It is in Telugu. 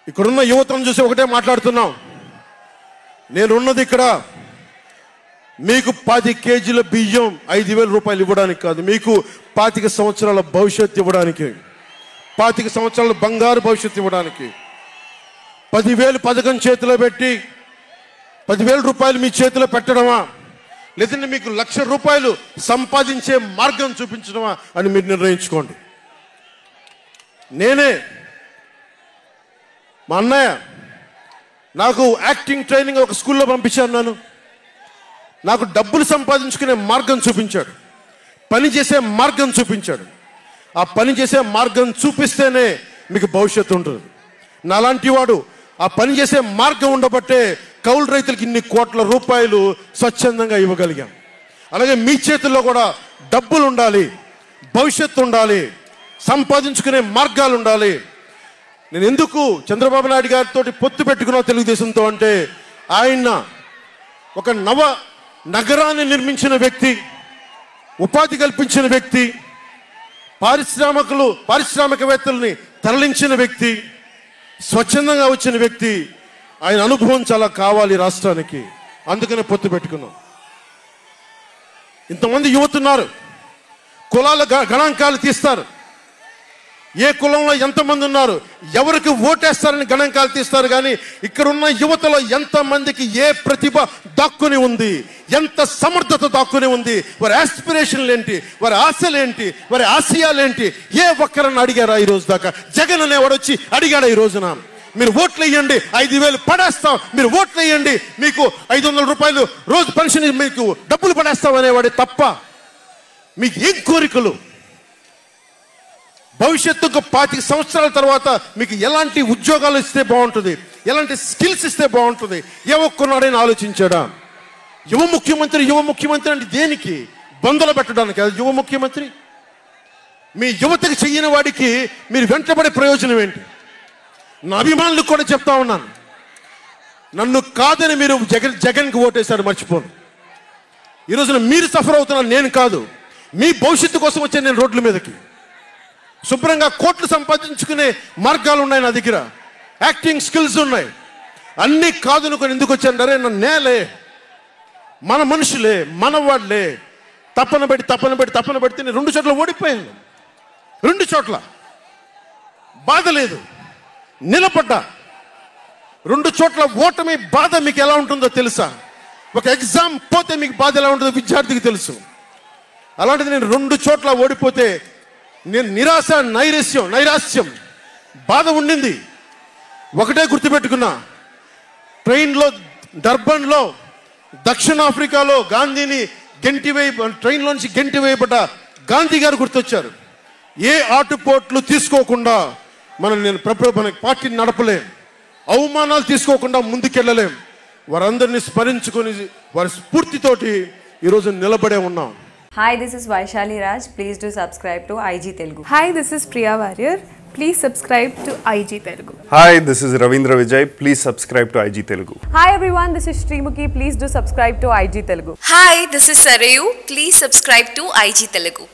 ఇక్కడున్న యువతను చూసి ఒకటే మాట్లాడుతున్నాం. నేనున్నది ఇక్కడ మీకు 10 కేజీల బియ్యం 5,000 రూపాయలు ఇవ్వడానికి కాదు, మీకు 25 సంవత్సరాల భవిష్యత్తు ఇవ్వడానికి, 25 సంవత్సరాల బంగారు భవిష్యత్తు ఇవ్వడానికి. 10,000 పథకం చేతిలో పెట్టి 10,000 రూపాయలు మీ చేతిలో పెట్టడమా, లేదంటే మీకు 1,00,000 రూపాయలు సంపాదించే మార్గం చూపించడమా అని మీరు నిర్ణయించుకోండి. నేనే మా అన్నయ్య నాకు యాక్టింగ్ ట్రైనింగ్ ఒక స్కూల్లో పంపించాను. నాకు డబ్బులు సంపాదించుకునే మార్గం చూపించాడు, పని చేసే మార్గం చూపించాడు. ఆ పని చేసే మార్గం చూపిస్తేనే మీకు భవిష్యత్తు ఉంటుంది. నాలాంటి వాడు ఆ పని చేసే మార్గం ఉండబట్టే కౌలు రైతులకి ఇన్ని కోట్ల రూపాయలు స్వచ్ఛందంగా ఇవ్వగలిగాం. అలాగే మీ చేతుల్లో కూడా డబ్బులు ఉండాలి, భవిష్యత్తు ఉండాలి, సంపాదించుకునే మార్గాలు ఉండాలి. నేను ఎందుకు చంద్రబాబు నాయుడు గారితో పొత్తు పెట్టుకున్నా తెలుగుదేశంతో అంటే, ఆయన ఒక నగరాన్ని నిర్మించిన వ్యక్తి, ఉపాధి కల్పించిన వ్యక్తి, పారిశ్రామికవేత్తల్ని తరలించిన వ్యక్తి, స్వచ్ఛందంగా వచ్చిన వ్యక్తి. ఆయన అనుభవం చాలా కావాలి రాష్ట్రానికి, అందుకనే పొత్తు పెట్టుకున్నాం. ఇంతమంది యువతున్నారు, కులాల గణాంకాలు తీస్తారు. ఏ కులంలో ఎంతమంది ఉన్నారు, ఎవరికి ఓటేస్తారని గణాంకాలు తీస్తారు. కానీ ఇక్కడున్న యువతలో ఎంతమందికి ఏ ప్రతిభ దాక్కుని ఉంది, ఎంత సమర్థత దాక్కుని ఉంది, వారి ఆస్పిరేషన్లు ఏంటి, వారి ఆశలేంటి, వారి ఆశయాలేంటి, ఏ ఒక్కరన్నా అడిగారా ఈరోజు దాకా? జగన్ అనేవాడు వచ్చి అడిగాడా ఈ రోజున? మీరు ఓట్లు వేయండి 5,000 పడేస్తాం, మీరు ఓట్లు వేయండి మీకు 500 రూపాయలు రోజు పెన్షన్, మీకు డబ్బులు పడేస్తాం అనేవాడే తప్ప మీకు ఏం కోరికలు? భవిష్యత్తుకు 25 సంవత్సరాల తర్వాత మీకు ఎలాంటి ఉద్యోగాలు ఇస్తే బాగుంటుంది, ఎలాంటి స్కిల్స్ ఇస్తే బాగుంటుంది, ఏ ఒక్కనాడైనా ఆలోచించాడా? యువ ముఖ్యమంత్రి అంటే దేనికి? బంధులు పెట్టడానికి అది యువ ముఖ్యమంత్రి? మీ యువతకు చెయ్యని వాడికి మీరు వెంటబడే ప్రయోజనం ఏంటి? నా అభిమానులకు కూడా చెప్తా ఉన్నాను, నన్ను కాదని మీరు జగన్కి ఓటేశారు మర్చిపోను. ఈరోజున మీరు సఫర్ అవుతున్నారు, నేను కాదు. మీ భవిష్యత్తు కోసం వచ్చే నేను రోడ్ల మీదకి శుభ్రంగా కోట్లు సంపాదించుకునే మార్గాలు ఉన్నాయి నా దగ్గర, యాక్టింగ్ స్కిల్స్ ఉన్నాయి. అన్నీ కాదనుకొని ఎందుకు వచ్చానంటే, నన్ను నేలే, మన మనుషులే, మనవాళ్లే తప్పన పెడితే నేను 2 చోట్ల ఓడిపోయాను. 2 చోట్ల బాధ లేదు, నిలబడ్డా. 2 చోట్ల ఓటమి బాధ మీకు ఎలా ఉంటుందో తెలుసా? ఒక ఎగ్జామ్ పోతే మీకు బాధ ఎలా ఉంటుందో విద్యార్థికి తెలుసు. అలాంటిది నేను 2 చోట్ల ఓడిపోతే నేను నిరాశ, నైరాశ్యం, బాధ ఉండింది. ఒకటే గుర్తుపెట్టుకున్నా, ట్రైన్లో డర్బన్లో దక్షిణాఫ్రికాలో గాంధీని ట్రైన్లోంచి గెంటి వేయబడ్డ గాంధీ గారు గుర్తొచ్చారు. ఏ ఆటుపోట్లు తీసుకోకుండా మన పార్టీని నడపలేం, అవమానాలు తీసుకోకుండా ముందుకెళ్ళలేం. వారందరినీ స్మరించుకొని వారి స్ఫూర్తితోటి ఈరోజు నిలబడే ఉన్నాం. Hi, this is Vaishali Raj. Please do subscribe to IG Telugu. Hi, this is Priya Warrior. Please subscribe to IG Telugu. Hi, this is Ravindra Vijay. Please subscribe to IG Telugu. Hi everyone, this is Srimuki. Please do subscribe to IG Telugu. Hi, this is Sarayu. Please subscribe to IG Telugu.